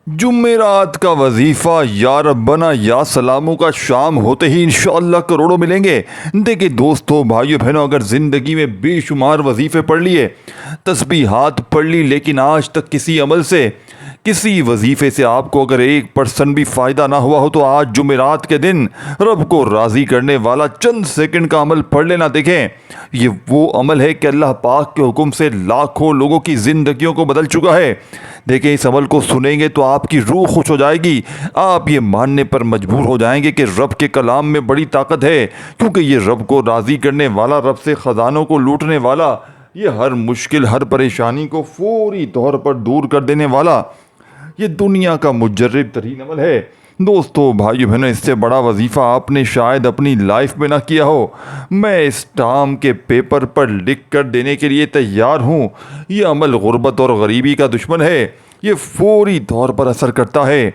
जुम्मेरात का वजीफ़ा या रब्बना या सलामों का शाम होते ही इंशाअल्लाह करोड़ों मिलेंगे। देखिए दोस्तों, भाइयों बहनों, अगर ज़िंदगी में बेशुमार वजीफ़े पढ़ लिए, तस्बीहात पढ़ ली, लेकिन आज तक किसी अमल से, किसी वजीफ़े से आपको अगर 1% भी फ़ायदा ना हुआ हो, तो आज जुमेरात के दिन रब को राज़ी करने वाला चंद सेकंड का अमल पढ़ लेना। देखें, ये वो अमल है कि अल्लाह पाक के हुक्म से लाखों लोगों की ज़िंदगियों को बदल चुका है। देखें, इस अमल को सुनेंगे तो आपकी रूह खुश हो जाएगी। आप ये मानने पर मजबूर हो जाएंगे कि रब के कलाम में बड़ी ताकत है, क्योंकि ये रब को राज़ी करने वाला, रब से ख़जानों को लूटने वाला, ये हर मुश्किल, हर परेशानी को फौरी तौर पर दूर कर देने वाला, ये दुनिया का मुजर्रिब तरीन अमल है। दोस्तों, भाइयों बहनों, इससे बड़ा वजीफ़ा आपने शायद अपनी लाइफ में ना किया हो। मैं इस टाम के पेपर पर लिख कर देने के लिए तैयार हूँ। ये अमल गुर्बत और गरीबी का दुश्मन है। ये फौरी तौर पर असर करता है।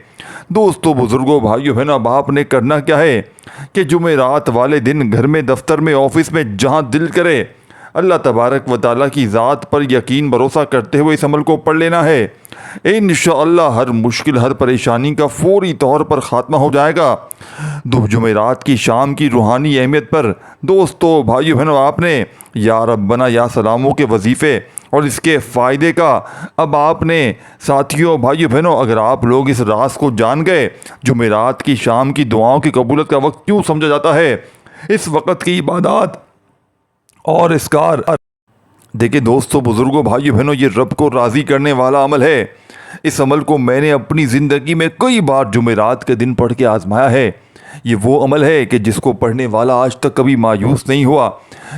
दोस्तों, बुज़ुर्गों, भाइयों बहनों, अब आपने करना क्या है कि जुमेरात वाले दिन घर में, दफ्तर में, ऑफिस में, जहाँ दिल करे, अल्लाह तबारक व ताला की ज़ात पर यकीन भरोसा करते हुए इस अमल को पढ़ लेना है। इंशाअल्लाह हर मुश्किल, हर परेशानी का फौरी तौर पर ख़ात्मा हो जाएगा। दो जुमेरात की शाम की रूहानी अहमियत पर दोस्तों, भाइयों बहनों, आपने या रब्बना या सलामों के वजीफ़े और इसके फ़ायदे का अब आपने, साथियों, भाइयों बहनों, अगर आप लोग इस राज को जान गए, जुमेरात की शाम की दुआओं की कबूलत का वक्त क्यों समझा जाता है, इस वक़्त की इबादत और इसकार। देखिए दोस्तों, बुज़ुर्गों, भाइयों बहनों, ये रब को राज़ी करने वाला अमल है। इस अमल को मैंने अपनी ज़िंदगी में कई बार जुमेरात के दिन पढ़ के आजमाया है। ये वो अमल है कि जिसको पढ़ने वाला आज तक कभी मायूस नहीं हुआ।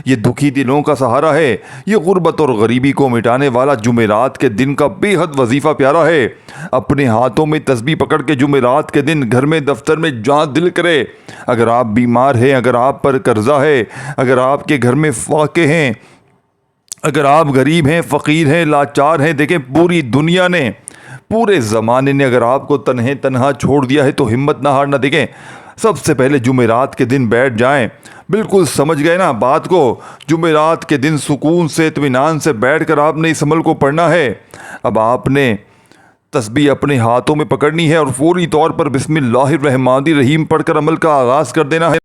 ये दुखी दिलों का सहारा है। ये गुर्बत और गरीबी को मिटाने वाला जुमेरात के दिन का बेहद वजीफ़ा प्यारा है। अपने हाथों में तस्बीह पकड़ के जुमेरात के दिन घर में, दफ्तर में, जहाँ दिल करे, अगर आप बीमार हैं, अगर आप पर कर्जा है, अगर आपके घर में फाके हैं, अगर आप गरीब हैं, फ़कीर हैं, लाचार हैं, देखें पूरी दुनिया ने, पूरे ज़माने ने अगर आपको तन्हे तन्हा छोड़ दिया है, तो हिम्मत ना हारना। देखें, सबसे पहले जुमेरात के दिन बैठ जाएं। बिल्कुल समझ गए ना बात को। जुमेरात के दिन सुकून से, इत्मीनान से बैठ कर आपने इस अमल को पढ़ना है। अब आपने तस्बीह अपने हाथों में पकड़नी है और फौरी तौर पर बिस्मिल्लाहिर्रहमानिर्रहीम पढ़कर अमल का आगाज़ कर देना है।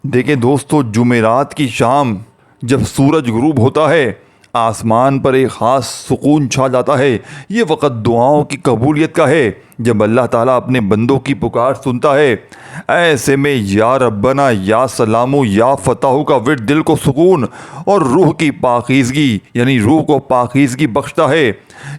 देखें दोस्तों, जुमेरात की शाम जब सूरज गुरूब होता है, आसमान पर एक ख़ास सुकून छा जाता है। ये वक़्त दुआओं की कबूलियत का है, जब अल्लाह ताला अपने बंदों की पुकार सुनता है। ऐसे में या रब्बना या सलामु या फ़ताहु का विर्द दिल को सुकून और रूह की पाकीज़गी, यानी रूह को पाकीज़गी बख्शता है।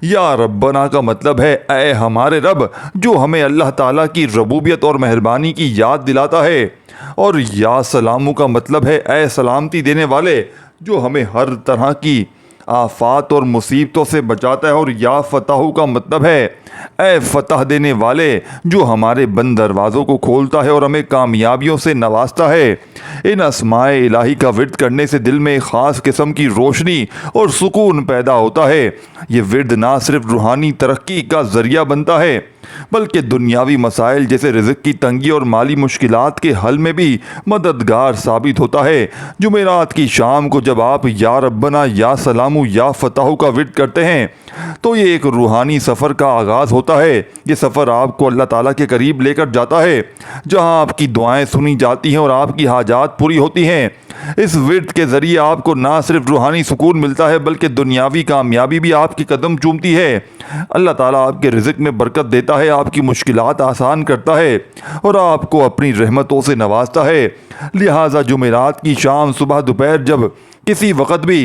या रब्बना का मतलब है ऐ हमारे रब, जो हमें अल्लाह ताला की रबूबियत और मेहरबानी की याद दिलाता है। और या सलामु का मतलब है ऐ सलामती देने वाले, जो हमें हर तरह की आफात और मुसीबतों से बचाता है। और या फ़ताहु का मतलब है ऐ फ़तह देने वाले, जो हमारे बंद दरवाज़ों को खोलता है और हमें कामयाबियों से नवाजता है। इन अस्माए इलाही का विर्द करने से दिल में एक ख़ास किस्म की रोशनी और सुकून पैदा होता है। ये विर्द ना सिर्फ रूहानी तरक्की का ज़रिया बनता है, बल्कि दुनियावी मसाइल जैसे रिज़्क़ की तंगी और माली मुश्किलात के हल में भी मददगार साबित होता है। जुमेरात की शाम को जब आप या रब्बना या सलामु या फ़ताहु का विर्द करते हैं, तो ये एक रूहानी सफ़र का आगाज़ होता है। ये सफ़र आपको अल्लाह ताला के करीब लेकर जाता है, जहाँ आपकी दुआएं सुनी जाती हैं और आपकी हाजात पूरी होती हैं। इस विर्द के ज़रिए आपको ना सिर्फ रूहानी सुकून मिलता है, बल्कि दुनियावी कामयाबी भी आपकी कदम चूमती है। अल्लाह ताला आपके रिज़्क़ में बरकत देता है, आपकी मुश्किलात आसान करता है और आपको अपनी रहमतों से नवाजता है। लिहाजा जुमेरात की शाम, सुबह, दोपहर, जब किसी वक़्त भी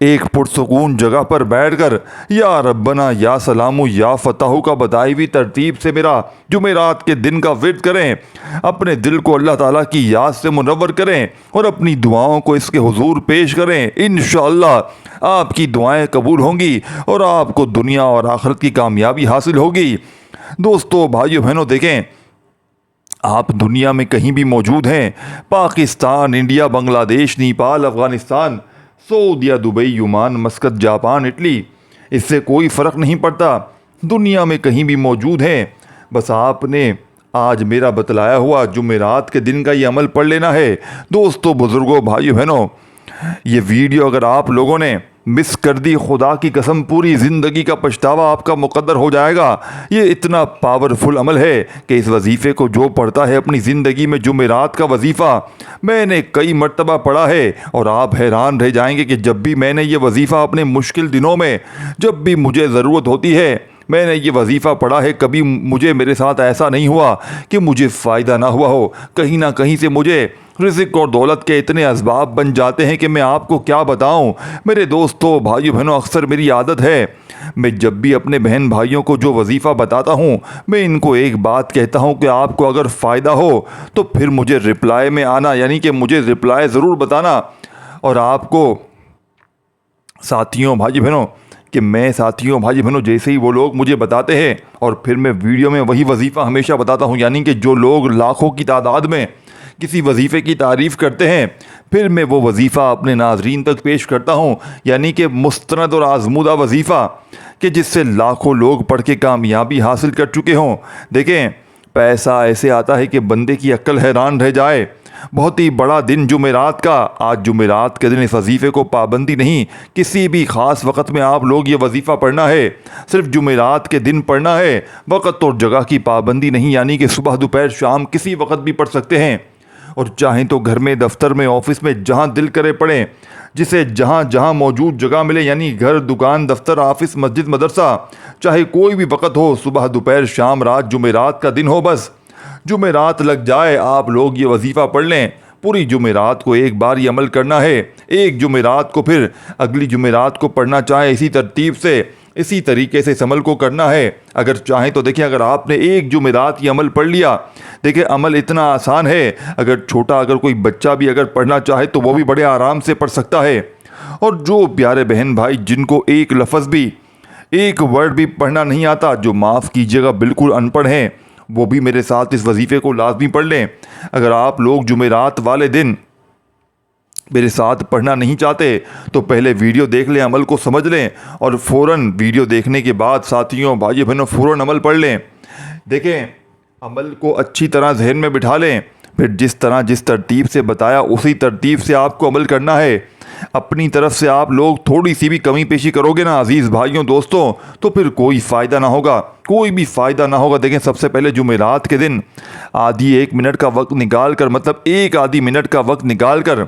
एक पुरसुकून जगह पर बैठकर या रब्बना या सलामु या फ़ताहु का बताई हुई तरतीब से मेरा जुमेरात के दिन का विर्द करें। अपने दिल को अल्लाह ताला की याद से मुनव्वर करें और अपनी दुआओं को इसके हुजूर पेश करें। इंशाअल्लाह आपकी दुआएं कबूल होंगी और आपको दुनिया और आखिरत की कामयाबी हासिल होगी। दोस्तों, भाइयों बहनों, देखें, आप दुनिया में कहीं भी मौजूद हैं, Pakistan, India, Bangladesh, Nepal, Afghanistan, Saudi, Dubai, Oman, Muscat, Japan, Italy, इससे कोई फ़र्क नहीं पड़ता। दुनिया में कहीं भी मौजूद हैं, बस आपने आज मेरा बतलाया हुआ जुमेरात के दिन का ये अमल पढ़ लेना है। दोस्तों, बुज़ुर्गों, भाइयों बहनों, ये वीडियो अगर आप लोगों ने मिस कर दी, खुदा की कसम पूरी ज़िंदगी का पछतावा आपका मुकद्दर हो जाएगा। ये इतना पावरफुल अमल है कि इस वजीफ़े को जो पढ़ता है अपनी ज़िंदगी में, जुमेरात का वजीफ़ा मैंने कई मरतबा पढ़ा है और आप हैरान रह जाएंगे कि जब भी मैंने ये वजीफ़ा अपने मुश्किल दिनों में, जब भी मुझे ज़रूरत होती है, मैंने ये वजीफ़ा पढ़ा है, कभी मुझे मेरे साथ ऐसा नहीं हुआ कि मुझे फ़ायदा ना हुआ हो। कहीं ना कहीं से मुझे रिज़्क़ और दौलत के इतने असबाब बन जाते हैं कि मैं आपको क्या बताऊं। मेरे दोस्तों, भाइयों बहनों, अक्सर मेरी आदत है, मैं जब भी अपने बहन भाइयों को जो वजीफ़ा बताता हूं, मैं इनको एक बात कहता हूं कि आपको अगर फ़ायदा हो तो फिर मुझे रिप्लाई में आना, यानी कि मुझे रिप्लाई ज़रूर बताना। और आपको साथियों, भाई बहनों, कि मैं साथियों, भाई बहनों, जैसे ही वो लोग मुझे बताते हैं और फिर मैं वीडियो में वही वजीफ़ा हमेशा बताता हूँ, यानी कि जो लोग लाखों की तादाद में किसी वजीफ़े की तारीफ़ करते हैं, फिर मैं वो वजीफ़ा अपने नाजरीन तक पेश करता हूँ, यानी कि मुस्तनद और आज़मूदा वजीफ़ा कि जिससे लाखों लोग पढ़ के कामयाबी हासिल कर चुके हों। देखें, पैसा ऐसे आता है कि बंदे की अक्ल हैरान रह जाए। बहुत ही बड़ा दिन जुमेरात का, आज जुमेरात के दिन इस वजीफ़े को पाबंदी नहीं, किसी भी ख़ास वक़्त में आप लोग ये वजीफ़ा पढ़ना है, सिर्फ जुमेरात के दिन पढ़ना है। वक़्त और जगह की पाबंदी नहीं, यानी कि सुबह दोपहर शाम किसी वक़्त भी पढ़ सकते हैं। और चाहें तो घर में, दफ्तर में, ऑफिस में, जहाँ दिल करे पढ़ें, जिसे जहाँ जहाँ मौजूद जगह मिले, यानी घर, दुकान, दफ्तर, ऑफिस, मस्जिद, मदरसा, चाहे कोई भी वक़्त हो, सुबह दोपहर शाम रात, जुमेरात का दिन हो, बस जुमेरात लग जाए आप लोग ये वजीफ़ा पढ़ लें। पूरी जुमेरात को एक बार ये अमल करना है, एक जुमेरात को, फिर अगली जुमेरात को पढ़ना चाहे इसी तरतीब से, इसी तरीके से इस अमल को करना है। अगर चाहें तो देखिए, अगर आपने एक जुमेरात ये अमल पढ़ लिया, देखिए अमल इतना आसान है, अगर कोई बच्चा भी अगर पढ़ना चाहे तो वो भी बड़े आराम से पढ़ सकता है। और जो प्यारे बहन भाई जिनको एक लफ्ज़ भी, एक वर्ड भी पढ़ना नहीं आता, जो माफ़ कीजिएगा बिल्कुल अनपढ़ हैं, वो भी मेरे साथ इस वजीफ़े को लाजमी पढ़ लें। अगर आप लोग जुमेरात वाले दिन मेरे साथ पढ़ना नहीं चाहते तो पहले वीडियो देख लें, अमल को समझ लें और फ़ौरन वीडियो देखने के बाद साथियों, भाइयों बहनों, फ़ौरन अमल पढ़ लें। देखें, अमल को अच्छी तरह जहन में बिठा लें, फिर जिस तरतीब से बताया उसी तरतीब से आपको अमल करना है। अपनी तरफ से आप लोग थोड़ी सी भी कमी पेशी करोगे ना अजीज़ भाइयों दोस्तों, तो फिर कोई फ़ायदा ना होगा, कोई भी फ़ायदा ना होगा। देखें, सबसे पहले जुमेरात के दिन आधी 1 मिनट का वक्त निकाल कर, मतलब एक आधी मिनट का वक्त निकाल कर,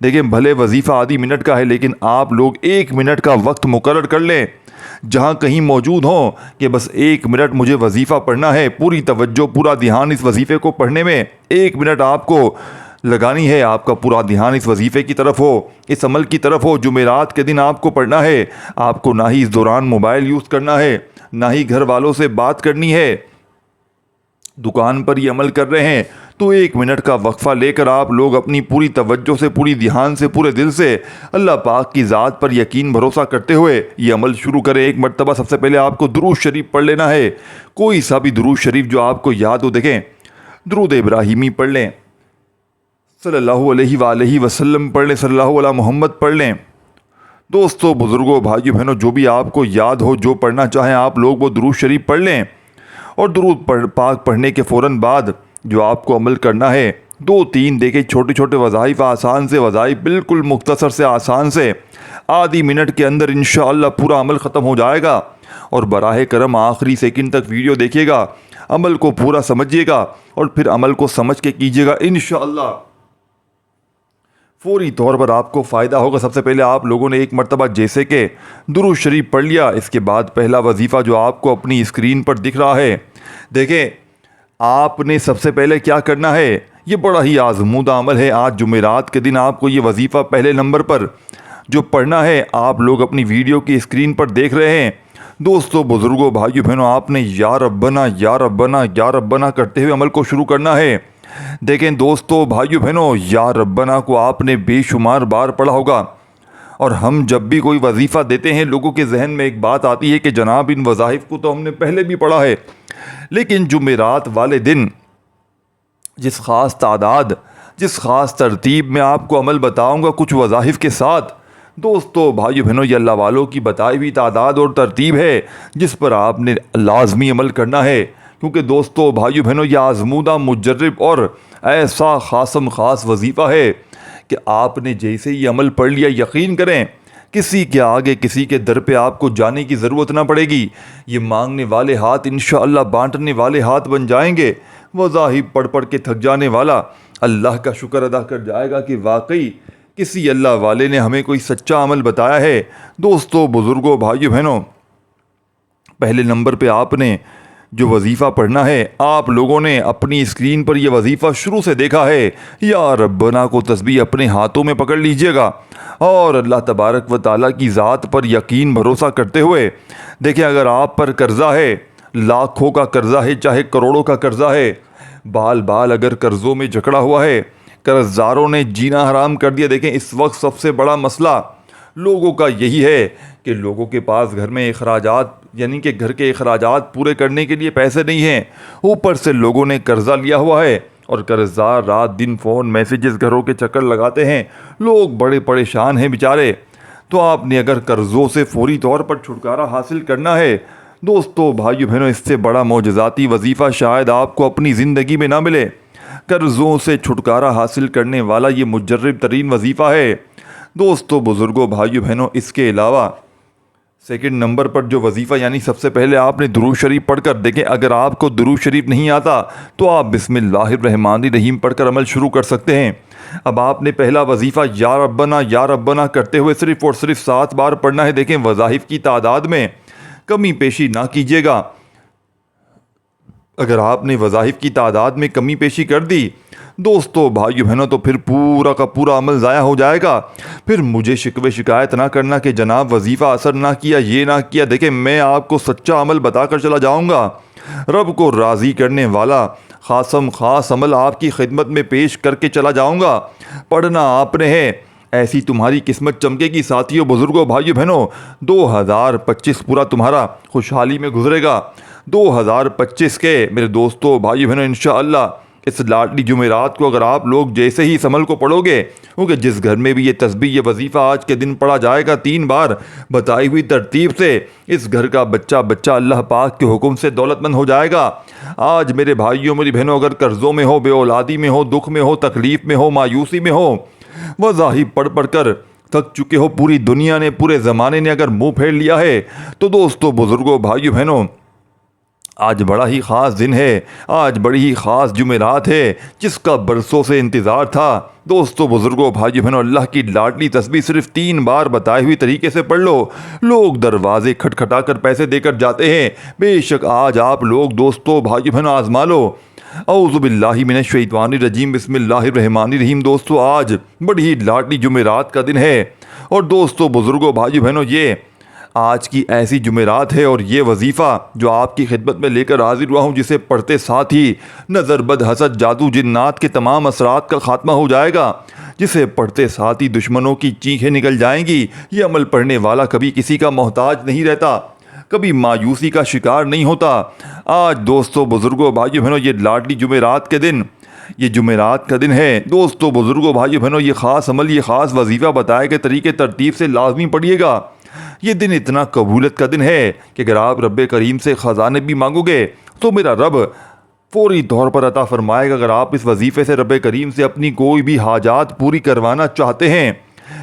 देखें भले वजीफ़ा आधी मिनट का है, लेकिन आप लोग 1 मिनट का वक्त मुकर्रर कर लें, जहाँ कहीं मौजूद हों कि बस 1 मिनट मुझे वजीफ़ा पढ़ना है, पूरी तवज्जो, पूरा ध्यान इस वजीफ़े को पढ़ने में 1 मिनट आपको लगानी है। आपका पूरा ध्यान इस वजीफ़े की तरफ हो, इस अमल की तरफ हो। जुमेरात के दिन आपको पढ़ना है, आपको ना ही इस दौरान मोबाइल यूज़ करना है, ना ही घर वालों से बात करनी है। दुकान पर ये अमल कर रहे हैं तो 1 मिनट का वक्फ़ा लेकर आप लोग अपनी पूरी तवज्जो से, पूरी ध्यान से, पूरे दिल से अल्लाह पाक की ज़ात पर यकीन भरोसा करते हुए ये अमल शुरू करें। एक मरतबा सबसे पहले आपको दुरूद शरीफ पढ़ लेना है, कोई सा भी दुरूद शरीफ जो आपको याद हो। देखें, दुरूद इब्राहिमी पढ़ लें, सल्लल्लाहु अलैहि वसल्लम पढ़ लें, सल्लल्लाहु अला मोहम्मद पढ़ लें। दोस्तों, बुज़ुर्गों, भाइयों बहनों, जो भी आपको याद हो, जो पढ़ना चाहें आप लोग, वो दुरूद शरीफ पढ़ लें। और दुरूद पाक पढ़ने के फ़ौरन बाद जो आपको अमल करना है, 2-3 देखे छोटे छोटे वज़ाइफ, आसान से वज़ाइफ, बिल्कुल मुख्तसर से आसान से, आधी मिनट के अंदर इंशाअल्लाह पूरा अमल ख़त्म हो जाएगा। और बराह करम आखिरी सेकंड तक वीडियो देखिएगा, अमल को पूरा समझिएगा और फिर अमल को समझ के कीजिएगा। इंशाअल्लाह फौरी तौर पर आपको फ़ायदा होगा। सबसे पहले आप लोगों ने एक मरतबा जैसे कि दुरूद शरीफ पढ़ लिया, इसके बाद पहला वजीफ़ा जो आपको अपनी स्क्रीन पर दिख रहा है, देखें आपने सबसे पहले क्या करना है, ये बड़ा ही आज़मूदा अमल है। आज जुमेरात के दिन आपको ये वजीफ़ा पहले नंबर पर जो पढ़ना है, आप लोग अपनी वीडियो की स्क्रीन पर देख रहे हैं। दोस्तों, बुज़ुर्गों, भाइयों बहनों, आपने या रब्बना या रब्बना या रब्बना करते हुए अमल को शुरू करना है। देखें दोस्तों, भाइयों बहनों, या रब्बना को आपने बेशुमार बार पढ़ा होगा। और हम जब भी कोई वजीफ़ा देते हैं, लोगों के जहन में एक बात आती है कि जनाब इन वज़ाइफ को तो हमने पहले भी पढ़ा है, लेकिन जुमेरात वाले दिन जिस ख़ास तादाद, जिस ख़ास तरतीब में आपको अमल बताऊंगा कुछ वज़ाइफ के साथ, दोस्तों, भाइयों बहनों, ये अल्लाह वालों की बताई हुई तादाद और तरतीब है जिस पर आपने लाजमी अमल करना है। क्योंकि दोस्तों, भाइयों बहनों, यह आज़मूदा, मुजर्रब और ऐसा ख़ास वजीफ़ा है कि आपने जैसे ही अमल पढ़ लिया, यकीन करें किसी के आगे किसी के दर पे आपको जाने की ज़रूरत ना पड़ेगी। ये मांगने वाले हाथ इंशाअल्लाह बांटने वाले हाथ बन जाएंगे। वज़ाहिब पढ़ पढ़ के थक जाने वाला अल्लाह का शुक्र अदा कर जाएगा कि वाकई किसी अल्लाह वाले ने हमें कोई सच्चा अमल बताया है। दोस्तों, बुज़ुर्गों, भाइयों बहनों, पहले नंबर पे आपने जो वजीफ़ा पढ़ना है, आप लोगों ने अपनी स्क्रीन पर यह वजीफ़ा शुरू से देखा है। या रब्बना को तस्बीह अपने हाथों में पकड़ लीजिएगा और अल्लाह तबारक व ताला की ज़ात पर यकीन भरोसा करते हुए देखिए, अगर आप पर कर्ज़ा है, लाखों का कर्ज़ा है, चाहे करोड़ों का कर्ज़ा है, बाल बाल अगर कर्ज़ों में जकड़ा हुआ है, कर्ज़दारों ने जीना हराम कर दिया। देखें, इस वक्त सबसे बड़ा मसला लोगों का यही है कि लोगों के पास घर में अखराजात यानी कि घर के अखराजात पूरे करने के लिए पैसे नहीं हैं। ऊपर से लोगों ने कर्जा लिया हुआ है और कर्जदार रात दिन फ़ोन मैसेजेस घरों के चक्कर लगाते हैं। लोग बड़े परेशान हैं बेचारे। तो आपने अगर कर्ज़ों से फौरी तौर पर छुटकारा हासिल करना है, दोस्तों, भाइयों बहनों, इससे बड़ा मौजज़ाती वजीफ़ा शायद आपको अपनी ज़िंदगी में ना मिले। कर्ज़ों से छुटकारा हासिल करने वाला ये मुजर्रब तरीन वजीफ़ा है। दोस्तों, बुज़ुर्गों, भाइयों बहनों, इसके अलावा सेकंड नंबर पर जो वजीफ़ा यानी सबसे पहले आपने दुरूद शरीफ पढ़कर देखें। अगर आपको दुरूद शरीफ नहीं आता तो आप बिस्मिल्लाहिर्रहमानिर्रहीम पढ़कर अमल शुरू कर सकते हैं। अब आपने पहला वजीफ़ा या रब्बना करते हुए सिर्फ़ और सिर्फ 7 बार पढ़ना है। देखें, वज़ाइफ की तादाद में कमी पेशी ना कीजिएगा। अगर आपने वज़ाइफ की तादाद में कमी पेशी कर दी, दोस्तों, भाइयों बहनों, तो फिर पूरा का पूरा अमल ज़ाया हो जाएगा। फिर मुझे शिकवे शिकायत ना करना कि जनाब वजीफ़ा असर ना किया, ये ना किया। देखें, मैं आपको सच्चा अमल बताकर चला जाऊंगा। रब को राज़ी करने वाला खासम खास अमल आपकी खिदमत में पेश करके चला जाऊंगा। पढ़ना आपने है, ऐसी तुम्हारी किस्मत चमकेगी। साथियों, बुज़ुर्गों, भाइयों बहनों, 2025 पूरा तुम्हारा खुशहाली में गुजरेगा। 2025 के मेरे दोस्तों, भाइयों बहनों, इंशाअल्लाह इस लाडली जुमेरात को अगर आप लोग जैसे ही इस अमल को पढ़ोगे, क्योंकि जिस घर में भी ये तस्बीह ये वजीफ़ा आज के दिन पढ़ा जाएगा 3 बार बताई हुई तरतीब से, इस घर का बच्चा बच्चा अल्लाह पाक के हुक्म से दौलतमंद हो जाएगा। आज मेरे भाइयों, मेरी बहनों, अगर कर्ज़ों में हो, बेऔलादी में हो, दुख में हो, तकलीफ़ में हो, मायूसी में हो, वज़ाहिफ पढ़ पढ़ कर थक चुके हो, पूरी दुनिया ने, पूरे ज़माने ने अगर मुँह फेर लिया है, तो दोस्तों, बुज़ुर्गों, भाइयों बहनों, आज बड़ा ही ख़ास दिन है। आज बड़ी ही ख़ास जुमेरात है जिसका बरसों से इंतज़ार था। दोस्तों, बुज़ुर्गों, भाइयों बहनों, अल्लाह की लाडली तस्बीह सिर्फ 3 बार बताई हुई तरीके से पढ़ लो। लोग दरवाजे खटखटा कर पैसे देकर जाते हैं। बेशक आज आप लोग, दोस्तों, भाइयों बहनों, आज़मा लो। औज़ु बिल्लाहि मिनश शैतानिर रजीम, बिस्मिल्लाहिर्रहमानिर्रहीम। दोस्तों, आज बड़ी ही लाडली जुमेरात का दिन है और दोस्तों, बुज़ुर्गों, भाइयों बहनों, ये आज की ऐसी जुमेरात है और ये वजीफ़ा जो आपकी खिदमत में लेकर हाजिर हुआ हूँ, जिसे पढ़ते साथ ही नज़र, बद, हसद, जादू, जिन्नात के तमाम असरात का खात्मा हो जाएगा, जिसे पढ़ते साथ ही दुश्मनों की चीखें निकल जाएंगी। ये अमल पढ़ने वाला कभी किसी का मोहताज नहीं रहता, कभी मायूसी का शिकार नहीं होता। आज दोस्तों, बुज़ुर्गों, भाइयों बहनों, ये लाडली जुमेरात के दिन, ये जुमेरात का दिन है। दोस्तों, बुज़ुर्गों, भाइयों बहनों, ये ख़ास अमल, ये ख़ास वजीफ़ा बताए गए तरीके तरतीब से लाजमी पढ़िएगा। ये दिन इतना कबूलत का दिन है कि अगर आप रब्बे करीम से ख़जाने भी मांगोगे तो मेरा रब फौरी तौर पर अता फरमाएगा। अगर आप इस वजीफ़े से रब्बे करीम से अपनी कोई भी हाजात पूरी करवाना चाहते हैं,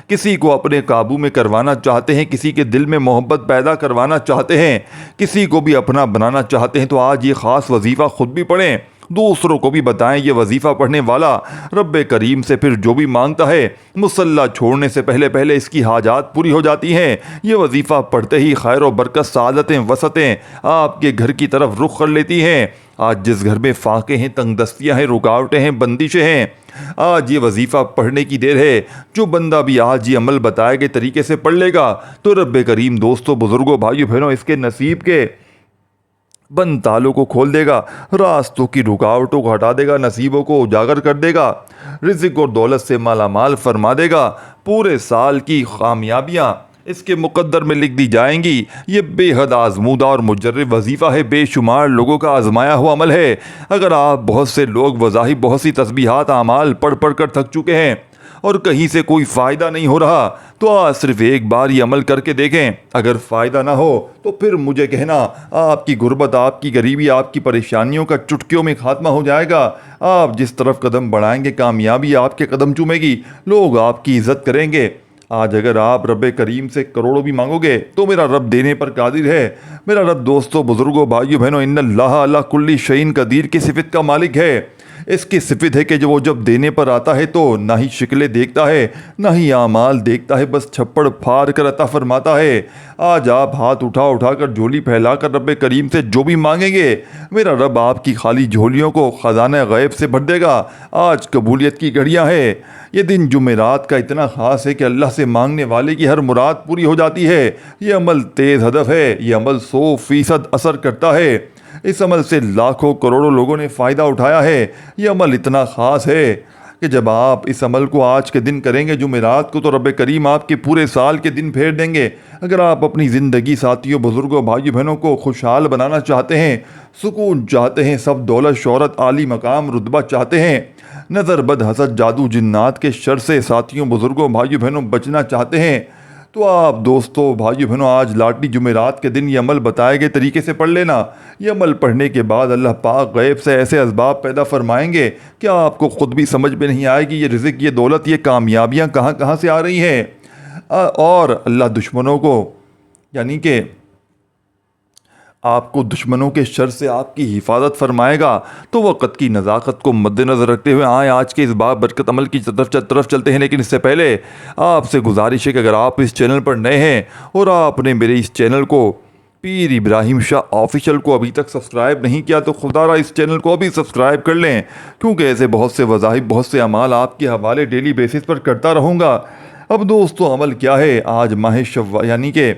किसी को अपने काबू में करवाना चाहते हैं, किसी के दिल में मोहब्बत पैदा करवाना चाहते हैं, किसी को भी अपना बनाना चाहते हैं, तो आज ये ख़ास वजीफ़ा ख़ुद भी पढ़ें, दूसरों को भी बताएं। ये वजीफ़ा पढ़ने वाला रब्बे करीम से फिर जो भी मांगता है, मुसल्ला छोड़ने से पहले पहले इसकी हाजात पूरी हो जाती हैं। ये वजीफ़ा पढ़ते ही खैर व बरकत, सादतें, वसतें आपके घर की तरफ रुख कर लेती हैं। आज जिस घर में फाके हैं, तंगदस्तियाँ हैं, रुकावटें हैं, बंदिशें हैं, आज ये वजीफ़ा पढ़ने की देर है। जो बंदा भी आज ये अमल बताए गए तरीके से पढ़ लेगा तो रब्बे करीम, दोस्तों, बुज़ुर्गों, भाइयों बहनों, इसके नसीब के बंद तालों को खोल देगा, रास्तों की रुकावटों को हटा देगा, नसीबों को उजागर कर देगा, रिज़्क़ और दौलत से मालामाल फरमा देगा। पूरे साल की कामयाबियाँ इसके मुकद्दर में लिख दी जाएंगी। ये बेहद आजमूदा और मुजर्रब वजीफ़ा है, बेशुमार लोगों का आजमाया हुआ अमल है। अगर आप, बहुत से लोग वज़ाहिफ, बहुत सी तस्बीहात, आमाल पढ़ पढ़ कर थक चुके हैं और कहीं से कोई फ़ायदा नहीं हो रहा, तो आज सिर्फ एक बार ये अमल करके देखें। अगर फ़ायदा ना हो तो फिर मुझे कहना, आपकी गुर्बत, आपकी गरीबी, आपकी परेशानियों का चुटकियों में खात्मा हो जाएगा। आप जिस तरफ कदम बढ़ाएंगे, कामयाबी आपके कदम चूमेगी, लोग आपकी इज़्ज़त करेंगे, आज अगर आप रब करीम से करोड़ों भी मांगोगे तो मेरा रब देने पर कादिर है। मेरा रब दोस्तों, बुजुर्गों, भाइयों बहनों, इन्नल्लाह अला कुल्ली शैइन कदीर की सिफत का मालिक है। इसकी सिफत है कि जो वो जब देने पर आता है तो ना ही शक्लें देखता है ना ही आमाल देखता है, बस छप्पड़ फाड़ कर अता फरमाता है। आज आप हाथ उठा उठा कर झोली फैला कर रब करीम से जो भी मांगेंगे, मेरा रब आपकी खाली झोलियों को खजाना गैब से भर देगा। आज कबूलियत की घड़ियां है। ये दिन जुमेरात का इतना ख़ास है कि अल्लाह से मांगने वाले की हर मुराद पूरी हो जाती है। ये अमल तेज़ हदफ है। ये अमल 100% असर करता है। इस अमल से लाखों करोड़ों लोगों ने फ़ायदा उठाया है। ये अमल इतना ख़ास है कि जब आप इस अमल को आज के दिन करेंगे जुमेरात को, तो रब करीम आपके पूरे साल के दिन फेर देंगे। अगर आप अपनी ज़िंदगी साथियों, बुज़ुर्गों, भाइयों बहनों को खुशहाल बनाना चाहते हैं, सुकून चाहते हैं, सब दौलत शोहरत आली मकाम रुतबा चाहते हैं, नज़र बद हसद जादू जिन्नात के शर से साथियों, बुज़ुर्गों, भाइयों बहनों बचना चाहते हैं, तो आप दोस्तों, भाइयों बहनों, आज लाडली जुमेरात के दिन ये अमल बताए गए तरीके से पढ़ लेना। ये अमल पढ़ने के बाद अल्लाह पाक गैब से ऐसे असबाब पैदा फरमाएंगे कि आपको ख़ुद भी समझ में नहीं आएगी ये रिज़्क़, ये दौलत, ये कामयाबियाँ कहाँ कहाँ से आ रही हैं। और अल्लाह दुश्मनों को, यानी कि आपको दुश्मनों के शर से आपकी हिफाजत फरमाएगा। तो वक़्त की नज़ाकत को मद्देनज़र रखते हुए आए आज के इस बाब बरकत अमल की तरफ चलते हैं। लेकिन इससे पहले आपसे गुजारिश है कि अगर आप इस चैनल पर नए हैं और आपने मेरे इस चैनल को पीर इब्राहिम शाह ऑफिशियल को अभी तक सब्सक्राइब नहीं किया, तो खुदारा इस चैनल को अभी सब्सक्राइब कर लें, क्योंकि ऐसे बहुत से वज़ाहिब, बहुत से अमाल आपके हवाले डेली बेसिस पर करता रहूँगा। अब दोस्तों, अमल क्या है? आज माह शव्वाल, यानी कि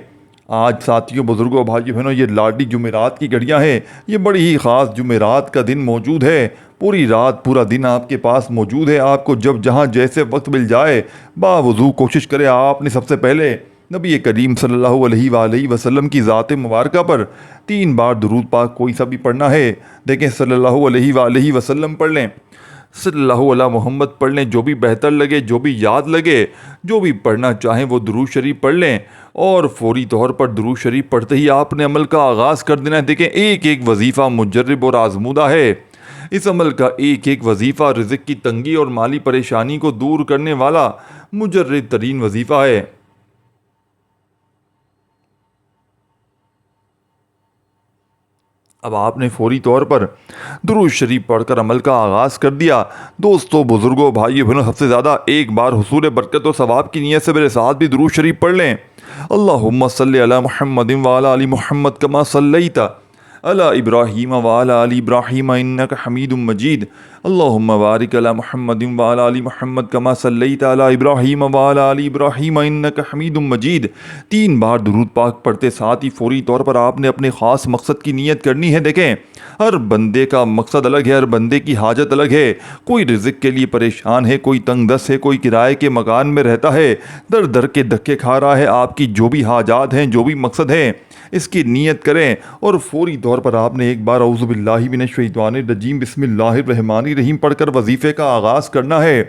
आज साथियों, बुज़ुर्गों, भाइयों बहनों, ये लाडली जुमेरात की घड़ियां हैं। ये बड़ी ही ख़ास जुमेरात का दिन मौजूद है। पूरी रात पूरा दिन आपके पास मौजूद है। आपको जब जहां जैसे वक्त मिल जाए, बावजूद कोशिश करें आपने सबसे पहले नबी करीम सल्लल्लाहु अलैहि वसल्लम की ज़ात मुबारका पर 3 बार दुरूद पाक कोई सा भी पढ़ना है। देखें, सल्लल्लाहु अलैहि वसल्लम पढ़ लें, सल्लल्लाहु अला मोहम्मद पढ़ लें, जो भी बेहतर लगे, जो भी याद लगे, जो भी पढ़ना चाहें वो दुरूद शरीफ पढ़ लें। और फौरी तौर पर दुरूद शरीफ पढ़ते ही आपने अमल का आगाज़ कर देना है। देखें, एक एक वजीफ़ा मुजर्रब और आजमूदा है। इस अमल का एक एक वजीफ़ा रिज़्क़ की तंगी और माली परेशानी को दूर करने वाला मुजर्रब तरीन वजीफ़ा है। अब आपने फौरी तौर पर दुरूद शरीफ पढ़कर अमल का आगाज़ कर दिया। दोस्तों, बुज़ुर्गों, भाइयों बहनों, सबसे ज़्यादा एक बार हुसूल बरकत और सवाब की नीयत से मेरे साथ भी दुरूद शरीफ पढ़ लें। अल्लाहुम्मा सल्लि अला मुहम्मदिन व अला आलि मुहम्मद कमा सल्लैता अला इब्राहीम व अला आलि इब्राहीम इन्नका हमीदुम मजीद। अल्लाहुम्मा बारिक अला मुहम्मदिन व अला आलि मुहम्मद कमा सल्लैता अला इब्राहीम व अला आलि इब्राहीम इन्नका हमीदुम मजीद। 3 बार दुरूद पाक पढ़ते साथ ही फौरी तौर पर आपने अपने ख़ास मकसद की नीयत करनी है। देखें, हर बंदे का मकसद अलग है, हर बंदे की हाजत अलग है। कोई रिज़्क़ के लिए परेशान है, कोई तंग दस्त है, कोई किराए के मकान में रहता है, दर दर के धक्के खा रहा है। आपकी जो भी हाजात हैं, जो भी मकसद है, इसकी नीयत करें और फौरी तौर पर आपने एक बार औज़ु बिल्लाहि मिनश शैतानिर रजीम बिस्मिल्लाहिर रहमानिर रहीम पढ़कर वजीफ़े का आगाज़ करना है।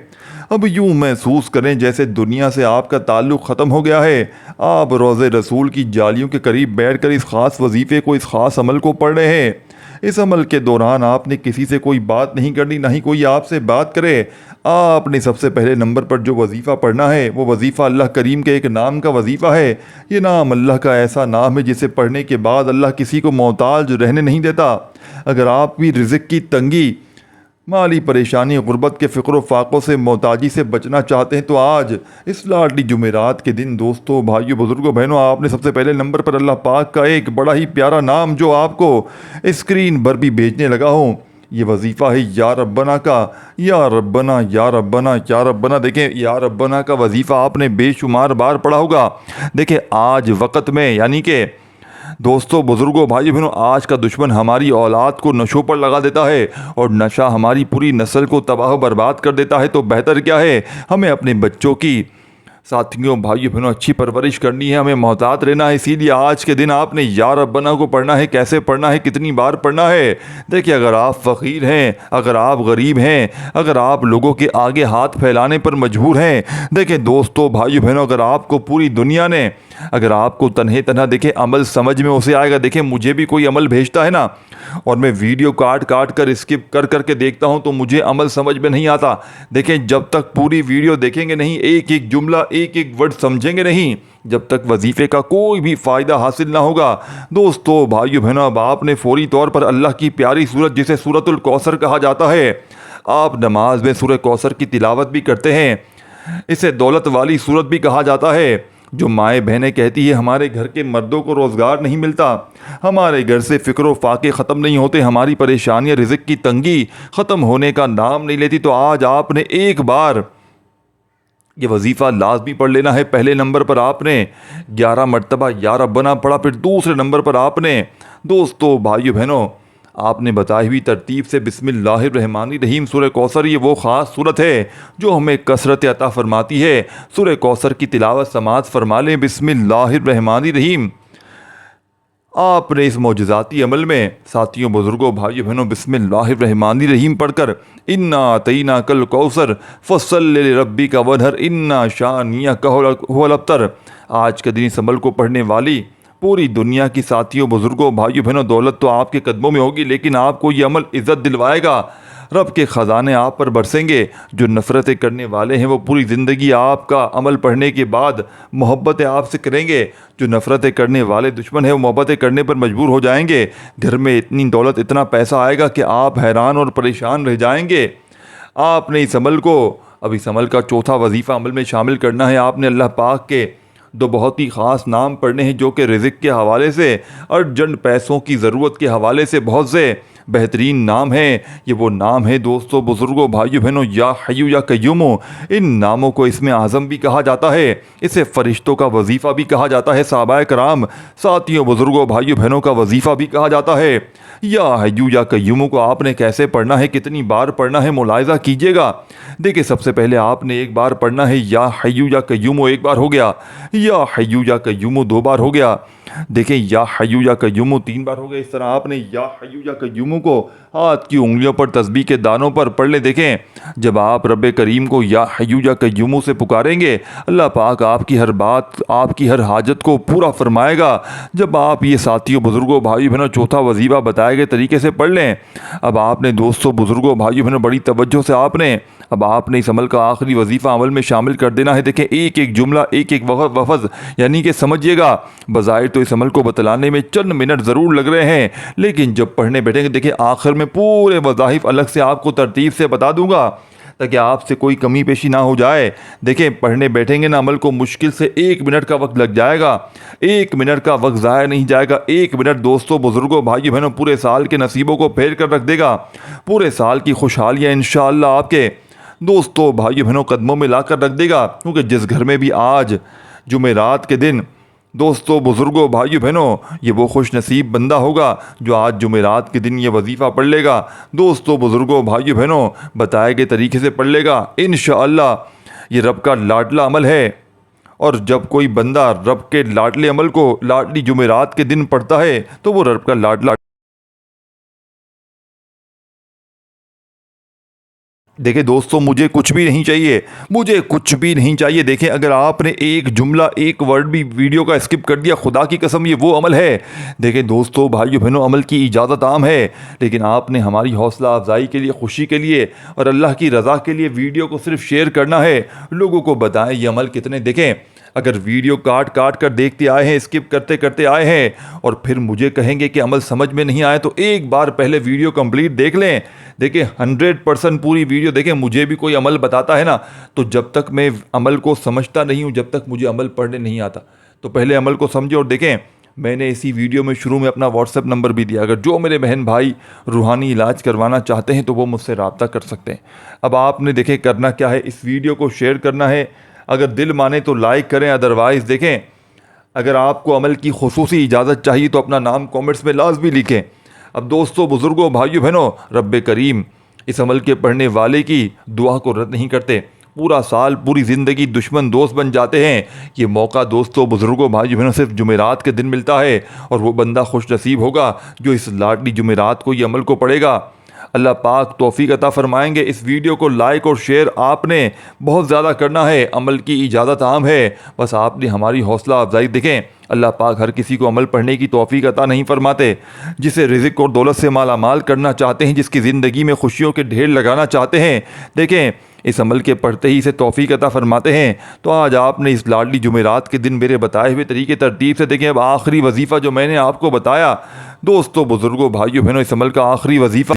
अब यूँ महसूस करें जैसे दुनिया से आपका ताल्लुक़ ख़त्म हो गया है। आप रोज़े रसूल की जालियों के करीब बैठकर इस ख़ास वजीफ़े को, इस ख़ास अमल को पढ़ रहे हैं। इस अमल के दौरान आपने किसी से कोई बात नहीं करनी, ना ही कोई आपसे बात करे। आपने सबसे पहले नंबर पर जो वजीफ़ा पढ़ना है, वो वजीफ़ा अल्लाह करीम के एक नाम का वजीफ़ा है। ये नाम अल्लाह का ऐसा नाम है जिसे पढ़ने के बाद अल्लाह किसी को मोहताज रहने नहीं देता। अगर आप भी रिज़्क़ की तंगी, माली परेशानी, गुर्बत के फ़िक्र फाकों से, मोहताजी से बचना चाहते हैं, तो आज इस लाडली जुमेरात के दिन दोस्तों, भाइयों, बुज़ुर्गों, बहनों, आपने सबसे पहले नंबर पर अल्लाह पाक का एक बड़ा ही प्यारा नाम, जो आपको स्क्रीन पर भी भेजने लगा हूँ, ये वजीफ़ा है या रब्बना का। या रब्बना, या रब्बना, या रब्बना। देखें, या रब्बना का वजीफ़ा आपने बेशुमार बार पढ़ा होगा। देखें, आज वक़्त में, यानी कि दोस्तों, बुज़ुर्गों, भाई बहनों, आज का दुश्मन हमारी औलाद को नशों पर लगा देता है और नशा हमारी पूरी नस्ल को तबाह बर्बाद कर देता है। तो बेहतर क्या है, हमें अपने बच्चों की, साथियों, भाइयों बहनों, अच्छी परवरिश करनी है, हमें मोहतात रहना है। इसीलिए आज के दिन आपने या रब्बना को पढ़ना है। कैसे पढ़ना है, कितनी बार पढ़ना है? देखिए, अगर आप फ़कीर हैं, अगर आप गरीब हैं, अगर आप लोगों के आगे हाथ फैलाने पर मजबूर हैं, देखें दोस्तों, भाइयों बहनों, अगर आपको पूरी दुनिया ने अगर आपको तन्हे तन्हा देखें अमल समझ में उसे आएगा। देखें मुझे भी कोई अमल भेजता है ना और मैं वीडियो काट काट कर स्किप कर करके देखता हूं तो मुझे अमल समझ में नहीं आता। देखें जब तक पूरी वीडियो देखेंगे नहीं, एक एक जुमला एक एक वर्ड समझेंगे नहीं, जब तक वजीफ़े का कोई भी फ़ायदा हासिल ना होगा। दोस्तों भाइयों बहनों, अब आपने फौरी तौर पर अल्लाह की प्यारी सूरत जिसे सूरतुल कौसर कहा जाता है, आप नमाज में सूरह कौसर की तिलावत भी करते हैं। इसे दौलत वाली सूरत भी कहा जाता है। जो माएँ बहनें कहती है हमारे घर के मर्दों को रोज़गार नहीं मिलता, हमारे घर से फ़िक्र फाके ख़त्म नहीं होते, हमारी परेशानियाँ रिज़्क़ की तंगी ख़त्म होने का नाम नहीं लेती, तो आज आपने एक बार ये वजीफ़ा लाजमी पढ़ लेना है। पहले नंबर पर आपने 11 मरतबा या रब्बना पढ़ा, फिर दूसरे नंबर पर आपने दोस्तों भाइयों बहनों आपने बताई हुई तरतीब से बिस्मिल्लाहिर्रहमानिर्रहीम सूरह कौसर, ये वो ख़ास सूरत है जो हमें कसरत अता फरमाती है। सूरह कौसर की तिलावत समात फरमा लें बिस्मिल्लाहिर्रहमानिर्रहीम। आपने इस मौजज़ाती अमल में साथियों बुज़ुर्गों भाइयों बहनों बिस्मिल्लाहिर्रहमानिर्रहीम पढ़कर इन्ना तईना कल कौसर फसल्लि लिरब्बिका वन्हर इन्ना शानियका हुवल अब्तर, आज के दिन इस अमल को पढ़ने वाली पूरी दुनिया की साथियों बुज़ुर्गों भाइयों बहनों दौलत तो आपके कदमों में होगी, लेकिन आपको ये अमल इज़्ज़त दिलवाएगा। रब के ख़जाने आप पर बरसेंगे। जो नफ़रतें करने वाले हैं वो पूरी ज़िंदगी आपका अमल पढ़ने के बाद मोहब्बतें आपसे करेंगे। जो नफ़रतें करने वाले दुश्मन हैं वो मोहब्बतें करने पर मजबूर हो जाएंगे। घर में इतनी दौलत इतना पैसा आएगा कि आप हैरान और परेशान रह जाएंगे। आपने इस अमल को अब इस अमल का चौथा वजीफ़ा अमल में शामिल करना है। आपने अल्लाह पाक के दो बहुत ही ख़ास नाम पढ़ने हैं जो कि रिज़्क़ के हवाले से, अर्जेंट पैसों की ज़रूरत के हवाले से बहुत से बेहतरीन नाम हैं। ये वो नाम है दोस्तों बुज़ुर्गों भाइयों बहनों या हय्यू या कय्यूमो। इन नामों को इसमें आज़म भी कहा जाता है, इसे फ़रिश्तों का वजीफ़ा भी कहा जाता है, सहाबाए कराम साथियों बुज़ुर्गों भाइयों बहनों का वजीफ़ा भी कहा जाता है। या हय्यू या कय्यूमो को आपने कैसे पढ़ना है, कितनी बार पढ़ना है, मुलाहिज़ा कीजिएगा। देखिए सबसे पहले आपने एक बार पढ़ना है या हय्यू या कय्यूमो, एक बार हो गया। या हय्यू या कय्यूमो दो बार हो गया। देखें या हय्यू या कय्यूमो तीन बार हो गया। इस तरह आपने या हय्यू या कय्यूमो को हाथ की उंगलियों पर तस्बीह के दानों पर पढ़ ले। देखें जब आप रब करीम को या हय्यू या कय्यूमो से पुकारेंगे अल्लाह पाक आपकी हर बात आपकी हर हाजत को पूरा फरमाएगा। जब आप ये साथियों बुज़ुर्गों भाई बहनों चौथा वजीफ़ा बताए गए तरीके से पढ़ लें, अब आपने दोस्तों बुज़ुर्गों भाई बहनों बड़ी तवज्जो से आपने इस अमल का आखिरी वजीफ़ा अमल में शामिल कर देना है। देखें एक एक जुमला एक एक वफ़ज़ यानी कि समझिएगा। बज़ाहिर तो इस अमल को बतलाने में चंद मिनट ज़रूर लग रहे हैं, लेकिन जब पढ़ने बैठेंगे देखिए आखिर में पूरे वज़ाइफ अलग से आपको तरतीब से बता दूंगा ताकि आपसे कोई कमी पेशी ना हो जाए। देखें पढ़ने बैठेंगे ना अमल को मुश्किल से 1 मिनट का वक्त लग जाएगा। 1 मिनट का वक्त ज़ाया नहीं जाएगा। 1 मिनट दोस्तों बुज़ुर्गों भाई बहनों पूरे साल के नसीबों को फेर कर रख देगा। पूरे साल की खुशहालियाँ इंशाअल्लाह आपके दोस्तों भाई बहनों कदमों में ला कर रख देगा। क्योंकि जिस घर में भी आज जुमेरात के दिन दोस्तों बुज़ुर्गों भाइयों बहनों ये वो खुश नसीब बंदा होगा जो आज जुमेरात के दिन ये वजीफ़ा पढ़ लेगा। दोस्तों बुज़ुर्गों भाइयों बहनों बताए गए तरीके से पढ़ लेगा। इंशाअल्लाह ये रब का लाडला अमल है। और जब कोई बंदा रब के लाडले अमल को लाडली जुमेरात के दिन पढ़ता है तो वो रब का लाडला। देखिए दोस्तों मुझे कुछ भी नहीं चाहिए, मुझे कुछ भी नहीं चाहिए। देखें अगर आपने एक जुमला एक वर्ड भी वीडियो का स्किप कर दिया, खुदा की कसम ये वो अमल है। देखें दोस्तों भाइयों बहनों अमल की इजाज़त आम है, लेकिन आपने हमारी हौसला अफजाई के लिए, खुशी के लिए और अल्लाह की रज़ा के लिए वीडियो को सिर्फ शेयर करना है। लोगों को बताएं ये अमल कितने। देखें अगर वीडियो काट काट कर देखते आए हैं, स्किप करते करते आए हैं और फिर मुझे कहेंगे कि अमल समझ में नहीं आया, तो एक बार पहले वीडियो कंप्लीट देख लें। देखिए 100% पूरी वीडियो देखें। मुझे भी कोई अमल बताता है ना, तो जब तक मैं अमल को समझता नहीं हूँ, जब तक मुझे अमल पढ़ने नहीं आता, तो पहले अमल को समझे। और देखें मैंने इसी वीडियो में शुरू में अपना व्हाट्सएप नंबर भी दिया। अगर जो मेरे बहन भाई रूहानी इलाज करवाना चाहते हैं तो वो मुझसे रब्ता कर सकते हैं। अब आपने देखें करना क्या है, इस वीडियो को शेयर करना है। अगर दिल माने तो लाइक करें, अदरवाइज़ देखें अगर आपको अमल की खुसूसी इजाज़त चाहिए तो अपना नाम कमेंट्स में लाजमी लिखें। अब दोस्तों बुज़ुर्गों भाइयों बहनों रब करीम इस अमल के पढ़ने वाले की दुआ को रद्द नहीं करते। पूरा साल पूरी ज़िंदगी दुश्मन दोस्त बन जाते हैं। ये मौका दोस्तों बुज़ुर्गों भाइयों बहनों सिर्फ जुमेरात के दिन मिलता है और वो बंदा खुश नसीब होगा जो इस लाडली जुमेरात को ये अमल को पढ़ेगा। अल्लाह पाक तौफीक अता फरमाएंगे। इस वीडियो को लाइक और शेयर आपने बहुत ज़्यादा करना है, अमल की इजाज़त आम है, बस आपने हमारी हौसला अफजाई देखें। अल्लाह पाक हर किसी को अमल पढ़ने की तौफीक अता नहीं फरमाते। जिसे रिज़्क़ और दौलत से माला माल करना चाहते हैं, जिसकी ज़िंदगी में खुशियों के ढेर लगाना चाहते हैं, देखें इस अमल के पढ़ते ही इसे तौफीक अता फरमाते हैं। तो आज आपने इस लाडली जुमेरात के दिन मेरे बताए हुए तरीके तरतीब से देखें। अब आखिरी वजीफ़ा जो मैंने आपको बताया, दोस्तों बुज़ुर्गों भाइयों बहनों, इस अमल का आखिरी वजीफ़ा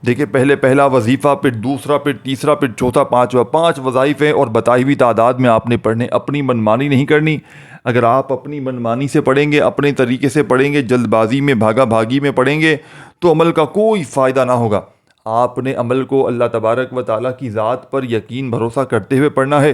देखिए, पहले पहला वजीफ़ा, फिर दूसरा, फिर तीसरा, फिर चौथा, पाँचवा, 5 वज़ाइफ़े और बताई हुई तादाद में आपने पढ़ने। अपनी मनमानी नहीं करनी। अगर आप अपनी मनमानी से पढ़ेंगे, अपने तरीके से पढ़ेंगे, जल्दबाजी में भागा भागी में पढ़ेंगे, तो अमल का कोई फ़ायदा ना होगा। आपने अमल को अल्लाह तबारक व ताला की ज़ात पर यकीन भरोसा करते हुए पढ़ना है।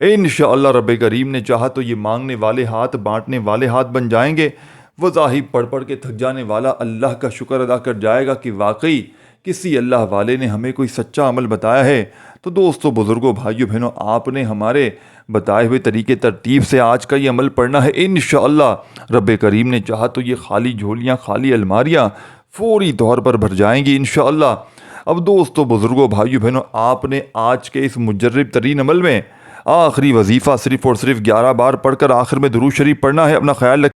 इंशाअल्लाह रब्बे करीम ने चाहा तो ये मांगने वाले हाथ बांटने वाले हाथ बन जाएंगे। वज़ाहिफ पढ़ पढ़ के थक जाने वाला अल्लाह का शुक्र अदा कर जाएगा कि वाकई किसी अल्लाह वाले ने हमें कोई सच्चा अमल बताया है। तो दोस्तों बुज़ुर्गों भाइयों बहनों, आपने हमारे बताए हुए तरीके तरतीब से आज का ये अमल पढ़ना है। इंशाअल्लाह रब्बे करीम ने चाहा तो ये खाली झोलियाँ, खाली अलमारियाँ फौरी तौर पर भर जाएंगी इंशाअल्लाह। अब दोस्तों बुज़ुर्गों भाइयों बहनों, आपने आज के इस मुजर्रब तरीन अमल में आखिरी वजीफ़ा सिर्फ़ और सिर्फ 11 बार पढ़कर आखिर में दुरूद शरीफ पढ़ना है। अपना ख्याल रख